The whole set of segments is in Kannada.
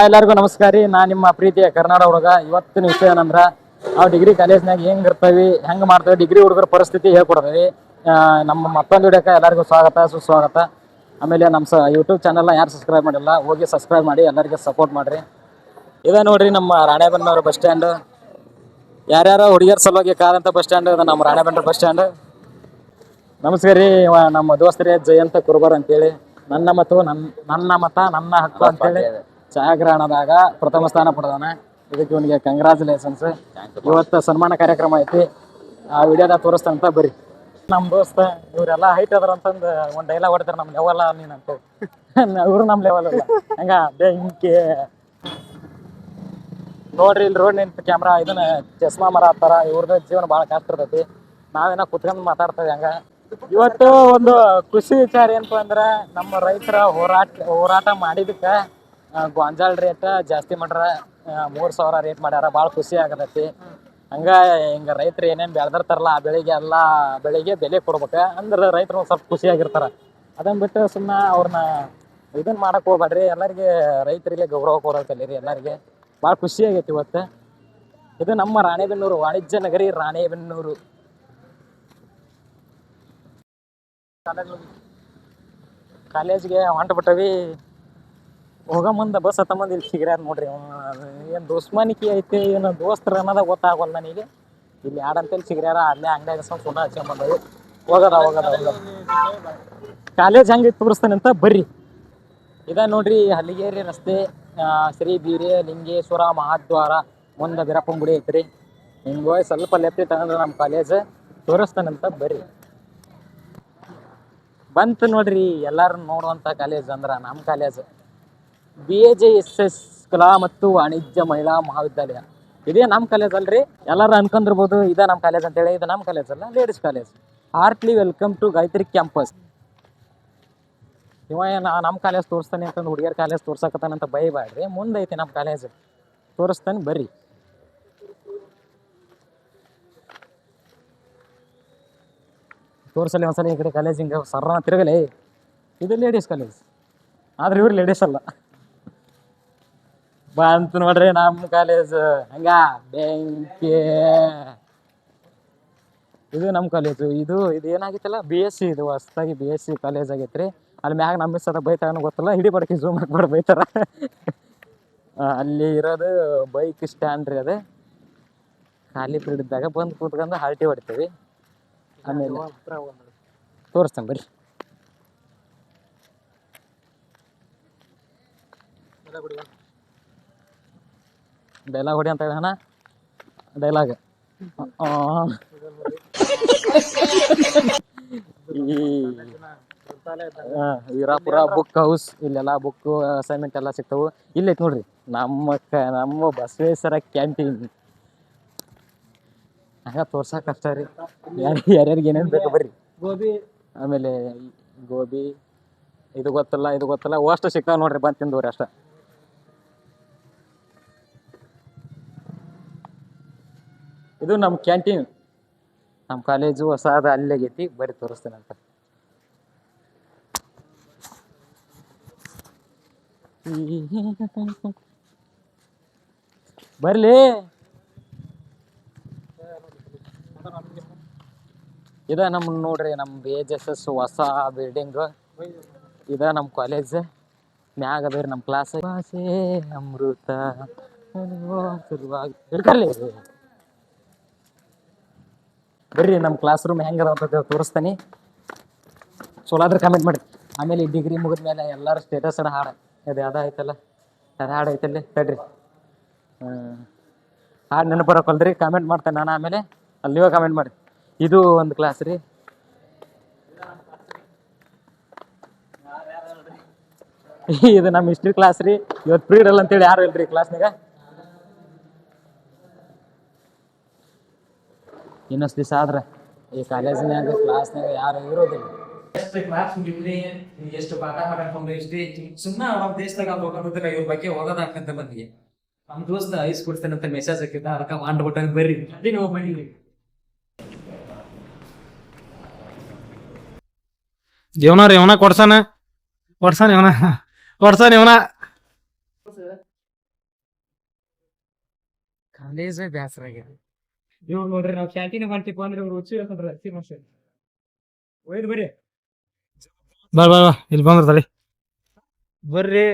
ಎಲ್ಲರಿಗೂ ನಮಸ್ಕಾರ ರೀ. ನಾ ನಿಮ್ಮ ಪ್ರೀತಿಯ ಕರ್ನಾಟಕ ಹುಡುಗ. ಇವತ್ತಿನ ವಿಷಯ ಏನಂದ್ರ ನಾವು ಡಿಗ್ರಿ ಕಾಲೇಜ್ನಾಗ ಹೆಂಗ್ ಇರ್ತೀವಿ, ಹೆಂಗ್ ಮಾಡ್ತೇವೆ, ಡಿಗ್ರಿ ಹುಡುಗರ ಪರಿಸ್ಥಿತಿ ಹೇಳ್ಕೊಡ್ತೀವಿ. ನಮ್ಮ ಮತ್ತೊಂದು ವಿಡಿಯೋಕ್ಕೆ ಎಲ್ಲರಿಗೂ ಸ್ವಾಗತ ಸುಸ್ವಾಗತ. ಆಮೇಲೆ ನಮ್ಮ ಯೂಟ್ಯೂಬ್ ಚಾನಲ್ನ ಯಾರು ಸಬ್ಸ್ಕ್ರೈಬ್ ಮಾಡಿಲ್ಲ ಹೋಗಿ ಸಬ್ಸ್ಕ್ರೈಬ್ ಮಾಡಿ, ಎಲ್ಲರಿಗೆ ಸಪೋರ್ಟ್ ಮಾಡಿರಿ. ಇದ ನೋಡ್ರಿ ನಮ್ಮ ರಾಣೆಬೆನ್ನೂರು ಬಸ್ ಸ್ಟ್ಯಾಂಡ್. ಯಾರ್ಯಾರೋ ಹುಡುಗಿಯರ ಸಲುವಾಗಿ ಕಾದಂಥ ಬಸ್ ಸ್ಟ್ಯಾಂಡ್ ಇದು ನಮ್ಮ ರಾಣೆಬೆನ್ನೂರು ಬಸ್ ಸ್ಟ್ಯಾಂಡ್. ನಮಸ್ಕಾರ ರೀ. ನಮ್ಮ ದೋಸ್ತರೇ ಜಯಂತ ಕುರ್ಬರ್ ಅಂತೇಳಿ, ನನ್ನ ಮತ ನನ್ನ ಹಕ್ಕು ಅಂತೇಳಿ ಛಾಯಾಗ್ರಹಣದಾಗ ಪ್ರಥಮ ಸ್ಥಾನ ಪಡೆದಾನ. ಇದಕ್ಕೆ ಇವನಿಗೆ ಕಂಗ್ರಾಚುಲೇಷನ್ಸ್. ಇವತ್ತು ಸನ್ಮಾನ ಕಾರ್ಯಕ್ರಮ ಐತಿ, ಆ ವಿಡಿಯೋದಾಗ ತೋರಿಸ್ತಂತ ಬರ್ರಿ. ನಮ್ಮ ದೋಸ್ತ ಇವರೆಲ್ಲ ಹೈಟ್ ಅದ್ರ ಅಂತಂದು ಒಂದು ಡೈಲಾಗ್ ಹೊಡಿತಾರೆ, ನಮ್ಮ ಲೆವೆಲ್ ನೀನು ಅಂತೇಳಿ. ಇವರು ನಮ್ಮ ಲೆವೆಲ್ ಅಲ್ಲ, ಹಂಗ ಬೆಂಕಿ ನೋಡ್ರಿ. ಇಲ್ಲಿ ರೋಡ್ ನಿಂತ ಕ್ಯಾಮ್ರಾ ಇದನ್ನ ಚಸ್ಮಾ ಮರ ಹಾಕ್ತಾರ. ಇವ್ರದ್ದು ಜೀವನ ಭಾಳ ಕಷ್ಟ ಇರ್ತೈತಿ. ನಾವೇನ ಕುತ್ಕೊಂಡು ಮಾತಾಡ್ತೇವೆ ಹಂಗ. ಇವತ್ತು ಒಂದು ಖುಷಿ ವಿಚಾರ ಏನಪ್ಪ ಅಂದ್ರೆ, ನಮ್ಮ ರೈತರ ಹೋರಾಟ ಮಾಡಿದಕ್ಕೆ ಗೋಂಜಾಳ ರೇಟ್ ಜಾಸ್ತಿ ಮಾಡ್ರ, 3,000 ರೇಟ್ ಮಾಡ್ಯಾರ. ಭಾಳ ಖುಷಿ ಆಗತೈತಿ. ಹಂಗ ಹಿಂಗ ರೈತರು ಏನೇನು ಬೆಳೆದಿರ್ತಾರಲ್ಲ ಆ ಬೆಳೆಗೆ ಬೆಲೆ ಕೊಡ್ಬೇಕು ಅಂದ್ರೆ ರೈತರು ಒಂದು ಸ್ವಲ್ಪ ಖುಷಿಯಾಗಿರ್ತಾರ. ಅದನ್ನ ಬಿಟ್ಟು ಸುಮ್ಮನೆ ಅವ್ರನ್ನ ಇದನ್ನ ಮಾಡಕ್ ಹೋಗ್ಬೇಡ್ರಿ. ಎಲ್ಲರಿಗೆ ರೈತರಿಗೆ ಗೌರವ ಕೊಡೋದು ಕಲೀರಿ. ಎಲ್ಲರಿಗೆ ಭಾಳ ಖುಷಿ ಆಗೈತಿ ಇವತ್ತು. ಇದು ನಮ್ಮ ರಾಣೆಬೆನ್ನೂರು ವಾಣಿಜ್ಯ ನಗರಿ ರಾಣೆಬೆನ್ನೂರು. ಕಾಲೇಜ್ಗೆ ಹೊಂಟ್ಬಿಟ್ಟವಿ. ಹೋಗ ಮುಂದೆ ಬಸ್ ಹತ್ತ ಮಂದಿ ಇಲ್ಲಿ ಸಿಗ್ರ್ಯಾರ ನೋಡ್ರಿ. ಏನು ದುಸ್ಮಾನಿಕಿ ಐತಿ, ಏನು ದೋಸ್ತರ ಅನ್ನೋದ ಗೊತ್ತಾಗಲ್ಲ ನನಗೆ. ಇಲ್ಲಿ ಯಾರಂತೇಳಿ ಸಿಗ್ರ್ಯಾರ, ಅಲ್ಲೇ ಅಂಗಡಿಯಾಗ ಸುಣ್ಣ ಹಚ್ಕೊಂಡ್ಬಂದವು. ಹೋಗದ ಕಾಲೇಜ್ ಹೆಂಗೆ ತೋರಿಸ್ತಾನೆ ಅಂತ ಬರ್ರಿ. ಇದ ನೋಡ್ರಿ ಹಲಿಗೇರಿ ರಸ್ತೆ, ಶ್ರೀ ಬೀರೇಲಿಂಗೇಶ್ವರ ಮಹಾದ್ವಾರ ಮುಂದೆ ಬೀರಪ್ಪನ ಗುಡಿ ಐತ್ರಿ. ಹಿಂಗೆ ಹೋಗಿ ಸ್ವಲ್ಪ ಲೆಫ್ಟ್ ತಗೊಂಡ್ರೆ ನಮ್ಮ ಕಾಲೇಜ್ ತೋರಿಸ್ತಾನಂತ ಬರ್ರಿ. ಬಂತು ನೋಡ್ರಿ ಎಲ್ಲಾರು ನೋಡುವಂಥ ಕಾಲೇಜ್ ಅಂದ್ರೆ ನಮ್ಮ ಕಾಲೇಜ್ BAJSS ಕಲಾ ಮತ್ತು ವಾಣಿಜ್ಯ ಮಹಿಳಾ ಮಹಾವಿದ್ಯಾಲಯ. ಇದೇ ನಮ್ಮ ಕಾಲೇಜ್ ಅಲ್ರಿ. ಎಲ್ಲಾರು ಅನ್ಕೊಂಡಿರ್ಬೋದು ಇದೇ ನಮ್ಮ ಕಾಲೇಜ್ ಅಂತೇಳಿ. ಇದು ನಮ್ಮ ಕಾಲೇಜ್ ಅಲ್ಲ, ladies college. Heartly welcome to Gayatri campus. ಇವ ನಮ್ಮ ಕಾಲೇಜ್ ತೋರಿಸ್ತಾನೆ ಅಂತಂದು ಹುಡುಗಿಯರ್ ಕಾಲೇಜ್ ತೋರ್ಸಕತ್ತಾನಂತ ಬೈಬೇಡ್ರಿ. ಮುಂದೆ ಐತಿ ನಮ್ಮ ಕಾಲೇಜ್, ತೋರಿಸ್ತಾನೆ ಬರ್ರಿ. ತೋರಿಸಲಿ ಒಂದ್ಸಲ ಈ ಕಡೆ ಕಾಲೇಜ್. ಹಿಂಗೆ ಸರ್ರ ತಿರುಗಲಿ. ಇದು ಲೇಡೀಸ್ ಕಾಲೇಜ್, ಆದ್ರೆ ಇವ್ರು ಲೇಡೀಸ್ ಅಲ್ಲ. ಬಂತು ನೋಡ್ರಿ ನಮ್ಮ ಕಾಲೇಜ್ ಹಂಗ ಬೆಂಕಿ. ಇದು ನಮ್ಮ ಕಾಲೇಜು. ಇದು ಏನಾಗಿತ್ತಲ್ಲ BSc. ಇದು ಹೊಸದಾಗಿ BSc ಕಾಲೇಜ್ ಆಗೈತ್ರಿ. ಅಲ್ಲಿ ಮ್ಯಾಗ ನಮ್ಮ ಸರ ಬೈತಾಗ ಗೊತ್ತಲ್ಲ, ಹಿಡಿಬಾರ್ಕಿ ಝೂಮ್ ಹಾಕ್ಬಾರ್ದು ಬೈತಾರ. ಅಲ್ಲಿ ಇರೋದು ಬೈಕ್ ಸ್ಟ್ಯಾಂಡ್ ರೀ. ಅದು ಖಾಲಿ ಪೀರಿಯಡ್ ಇದ್ದಾಗ ಬಂದು ಕೂತ್ಕೊಂಡು ಹಾಲ್ಟಿ ಹೊಡಿತೀವಿ. ಆಮೇಲೆ ತೋರಿಸ್ತೇನೆ ಬರ್ರಿ. ಡೈಲಾಗ್ ಹೊಡಿ ಅಂತ ಹೇಳೋಣ. Dialogue Virapura book house. ಇಲ್ಲೆಲ್ಲ ಬುಕ್ ಅಸೈನ್ಮೆಂಟ್ ಎಲ್ಲ ಸಿಗ್ತಾವು. ಇಲ್ಲೈತೆ ನೋಡ್ರಿ ನಮ್ಮ ಬಸವೇಶ್ವರ ಕ್ಯಾಂಟೀನ್. ಹಂಗ ತೋರ್ಸಕ್ ಕಷ್ಟ ರೀ. ಯಾರ್ಯಾರಿಗೆ ಏನೇನು ಬೇಕು ಬರ್ರಿ. ಆಮೇಲೆ ಗೋಬಿ ಇದು ಗೊತ್ತಲ್ಲ ಅಷ್ಟು ಸಿಗ್ತಾವ ನೋಡ್ರಿ. ಬಂದು ತಿಂದವ್ರಿ ಅಷ್ಟ. ಇದು ನಮ್ಮ ಕ್ಯಾಂಟೀನ್. ನಮ್ಮ ಕಾಲೇಜು ಹೊಸಾದ ಅಲ್ಲಾಗೈತಿ. ಬರ್ರಿ ತೋರಿಸ್ತೇನೆ ಅಂತ. ಬರ್ಲಿ. ಇದ ನಮ್ಮ ನೋಡ್ರಿ ನಮ್ಮ BAJSS ಹೊಸ ಬಿಲ್ಡಿಂಗ್. ಇದ ನಮ್ಮ ಕಾಲೇಜ್. ಮ್ಯಾಗ ಅದ ನಮ್ಮ ಕ್ಲಾಸ್. ಭಾಷೆ ಅಮೃತ ಇರ್ಕಲ್ಲಿ ಬರ್ರಿ. ನಮ್ಮ ಕ್ಲಾಸ್ ರೂಮ್ ಹೆಂಗದ ಅಂತ ತೋರಿಸ್ತಾನೆ. ಚಲೋ ಆದ್ರೆ ಕಮೆಂಟ್ ಮಾಡಿ. ಆಮೇಲೆ ಈ ಡಿಗ್ರಿ ಮುಗಿದ್ಮೇಲೆ ಎಲ್ಲರೂ ಸ್ಟೇಟಸ್ ಹಾಡು ಅದು ಯಾವ್ದು ಐತಲ್ಲ, ಅದು ಹಾಡು ಐತಲ್ಲಿ ತಡ್ರಿ. ಹಾಡು ನೆನಪು ಬರೋಕಲ್ರಿ. ಕಮೆಂಟ್ ಮಾಡ್ತೇನೆ ನಾನು. ಆಮೇಲೆ ಅಲ್ಲಿ ನೀವು ಕಮೆಂಟ್ ಮಾಡಿ. ಇದು ಒಂದು ಕ್ಲಾಸ್ ರೀ. ಇದು ನಮ್ಮ ಹಿಸ್ಟ್ರಿ ಕ್ಲಾಸ್ ರೀ. ಇವತ್ತು ಪೀರಿಯಡ್ ಅಲ್ಲ ಅಂತೇಳಿ ಯಾರು ಇಲ್ರಿ ಕ್ಲಾಸ್ನಾಗ. ಇನ್ನೊಂದು ದಿವಸ ಆದ್ರೆ ಈ ಕಾಲೇಜಿನಾಗ ಕ್ಲಾಸ್ನಾಗ ಯಾರು ಇರೋದಿಲ್ಲ. ಎಷ್ಟು ಕ್ಲಾಸ್ ಮುಗಿದ್ರಿ, ಎಷ್ಟು ಪಾಠ ಮಾಡ್ಕೊಂಡ್ರಿ, ಸುಮ್ಮನೆ ನಮ್ಮ ದೇಶದಾಗ ಹೋಗೋದಿಲ್ಲ. ಇವ್ರ ಬಗ್ಗೆ ಹೋಗೋದಾಕಂತ ಬಂದಿಗೆ ನಮ್ಮ ದೋಸ್ತ ಐಸ್ ಕೊಡ್ತೇನಂತ ಮೆಸೇಜ್ ಹಾಕಿದ್ದ. ಅದಕ್ಕೆ ಮಾಡ್ಬಿಟ್ಟಾಗ ಬರ್ರಿ ನೀವು ಮಾಡಿದ್ರಿ. ಇವನ ಕೊಡ್ಸಾನ ಇವನ ಕಾಲೇಜೇ ಬ್ಯಾಸರ ಆಗ್ಯದ. ಇವ್ರು ನೋಡ್ರಿ ನಾವು ಕ್ಯಾಂಟೀನ್ ಹೊಂಟಿಪ್ಪ ಅಂದ್ರೆ ಇವ್ರು ಹುಚ್ಚು ಹೇಳ್ಕೊಂಡ್ರೆ ಅತಿ ಮನುಷ್ಯ ಒಯ್ದು ಬರ್ರಿ ಬಾ ಬಾ ಬಾ ಇಲ್ಲಿ ಬಂದ್ರ ತಡಿ ಬರ್ರಿ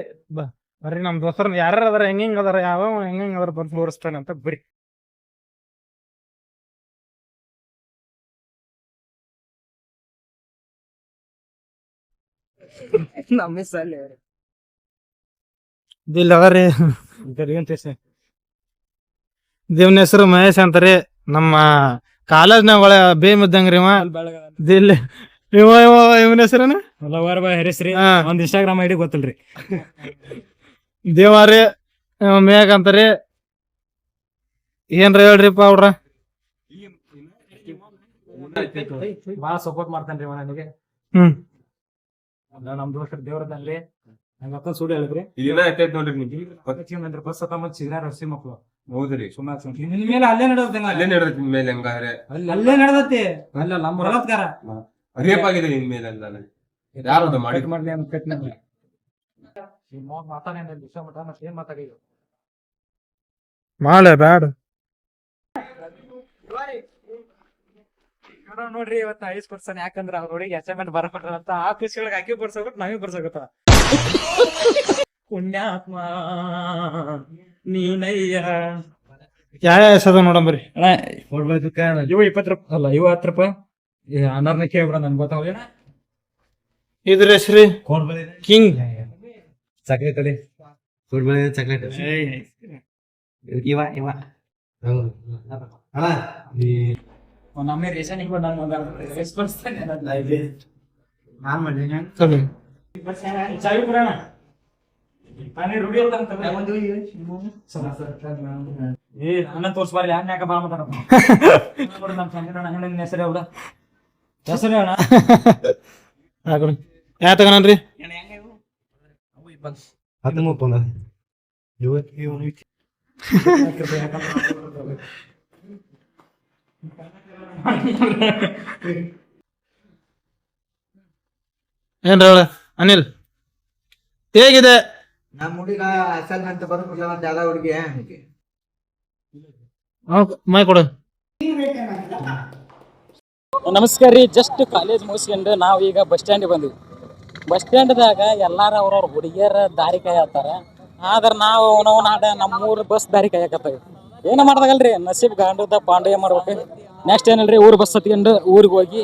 ಬರ್ರಿ ನಮ್ ದೋಸ್ತರ್ ಯಾರು ಅದಾರ ಹೆಂಗ್ ಅದಾರ ಯಾವ ಹೆಂಗ್ ಅದಾರ ಬಂದು ತೋರಿಸ್ತಾನೆ ಅಂತ ಬರ್ರಿ. ನಮ್ಮ ಸಲ ಇಲ್ಲಿ ಅದಾರಿ ದೇವ್ನ ಹೆಸರು ಮಹೇಶ್ ಅಂತಾರಿ. ನಮ್ಮ ಕಾಲೇಜ್ನಾಗ ಒಳ್ಳೆ ಬೇಮ್ ಇದ್ದಂಗ್ರಿ ಇವ. ದಿಲ್ ಇವನ ಹೆಸರೇನ ಹೆಸರಿ ಒಂದ್ ಇನ್ಸ್ಟಾಗ್ರಾಮ್ ಐಡಿ ಗೊತ್ತಲ್ರಿ. ದೇವಾರಿ ಮೇಘ ಅಂತಾರಿ. ಏನ್ರ ಹೇಳ್ರಿಪ್ಪ ಅವ್ರ ಬಾಳ ಸಪೋರ್ಟ್ ಮಾಡ್ತಾನ್ರಿ ಇವ ನನಗೆ. ನಮ್ ದೋಸ್ತರು ದೇವ್ರದಲ್ಲಿ ನಂಗೆ ಅತ್ತ ಸುಳ್ಳು ಹೇಳಿದ್ರಿ ಬಸ್ ಹತ್ತ ಮತ್ ಸಿಗ್ರಾರ ಹಸಿ ಮಕ್ಳು. ಹೌದ್ರಿ ಸುಮ್ಮನೆ ನಿನ್ ಮೇಲೆ ಅಲ್ಲೇ ನಡೆದೈತಿ ಅಲ್ಲೇ ನಡೆದೈತಿ ನಿನ್ ಮೇಲೆ ಹಂಗಾದ್ರೆ ಅಲ್ಲೇ ನಡೆದೈತಿ ಅಲ್ಲ ನಮ್ಮ ಬಲತ್ಕಾರ ರೇಪ್ ಆಗಿದೆ ನಿನ್ ಮೇಲೆ ಅಲ್ಲ ಯಾರು ಅದು ಮಾಡಿ ಮಾಡ್ಲಿ ಅಂತ ಕಟ್ ಮಾತಾಡ ವಿಷಯ ಮಠ ಮತ್ತೆ ಏನ್ ಮಾತಾಡಿದ್ರು ಮಾಳೆ ಬ್ಯಾಡ ನೋಡ್ರಿ ಇವತ್ತ 5% ಯಾಕಂದ್ರ ಅವ್ರ ಹುಡುಗಿ ಅಸೈನ್ಮೆಂಟ್ ಬರಕೊಟ್ರ ಅಂತ ಆ ಖುಷಿ ಒಳಗೆ ಆಕಿ ಬರ್ಸೋಬಿಟ್ಟು ನಾವೇ ಬರ್ಸೋಗತ್ತ. ಪುಣ್ಯಾತ್ಮ ನೀನಯ್ಯ ಯಾವ ಹೆಸದ ನೋಡಂಬರಿ ಇವು 20 ರೂಪಾಯಿ ಅಲ್ಲ ಇವು 10 ರೂಪಾಯಿ ಅನಾರ್ನ ಕೇಳ್ಬಿಡ ನನ್ ಗೊತ್ತಾವ ಇದ್ರ ಹೆಸ್ರಿ ಕಿಂಗ್ ಚಾಕ್ಲೇಟ್ ಅಡಿ ಚಾಕ್ಲೇಟ್ ಇವ ನಮ್ಮೆ ರೇಷನಿಗೆ ಚಾವಿ ಕೊಡೋಣ ಅನ್ನ ತೋರ್ಸ್ಬಾರ್ಲಿ ಅನ್ನ ಯಾಕ ಬಾಳ ಮಾತಾಡ ನಮ್ಮ ಹೆಸರು ಅವಳ ಹೆಸರು ಅಣ್ಣ ಯಾ ತಗನನ್ರಿ ಏನ್ರ ಅನಿಲ್ ಹೇಗಿದೆ ನಮ್ಮ ಹುಡುಗ ಅಸೈನ್ಮೆಂಟ್ ಬರ್ಕೊಡ್ಲ ಅಂತ ಯಾವ್ದ ಹುಡುಗಿ ಮೈ ಕೊಡು. ನಮಸ್ಕಾರ ರೀ. ಜಸ್ಟ್ ಕಾಲೇಜ್ ಮುಗಿಸ್ಕೊಂಡು ನಾವು ಈಗ ಬಸ್ ಸ್ಟ್ಯಾಂಡ್ ಬಂದ್ವಿ. ಬಸ್ ಸ್ಟ್ಯಾಂಡ್ದಾಗ ಎಲ್ಲಾರ ಅವ್ರವ್ರ ಹುಡುಗಿಯರ ದಾರಿ ಕಾಯತ್ತಾರ. ಆದ್ರೆ ನಾವು ನಾವು ನಾಡ ನಮ್ಮೂರ್ ಬಸ್ ದಾರಿ ಕಾಯಕತ್ತವಿ. ಏನ ಮಾಡ್ದಾಗಲ್ರಿ ನಸೀಬ್ ಗಾಂಡುದ ಪಾಂಡಯ್ಯ ಮಾಡ್ಬೇಕು. ನೆಕ್ಸ್ಟ್ ಏನಲ್ರಿ ಊರ್ ಬಸ್ ಹತ್ಕೊಂಡು ಊರಿಗೆ ಹೋಗಿ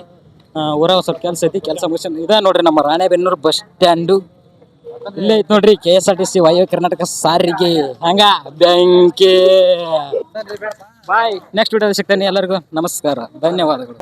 ಊರಾಗ ಸ್ವಲ್ಪ ಕೆಲಸ ಐತಿ. ಕೆಲಸ ಮುಗಿಸ್ಕೊಂಡು ಇದ ನೋಡ್ರಿ ನಮ್ಮ ರಾಣೆಬೆನ್ನೂರು ಬಸ್ ಸ್ಟ್ಯಾಂಡು. ಇಲ್ಲೇ ಐತಿ ನೋಡ್ರಿ KSRTC ವಾಯವ್ಯ ಕರ್ನಾಟಕ ಸಾರಿಗೆ. ಹಂಗ ಬ್ಯಾಂಕೇ ಬಾಯ್. Next video ಸಿಗ್ತೇನೆ. ಎಲ್ಲರಿಗೂ ನಮಸ್ಕಾರ, ಧನ್ಯವಾದಗಳು.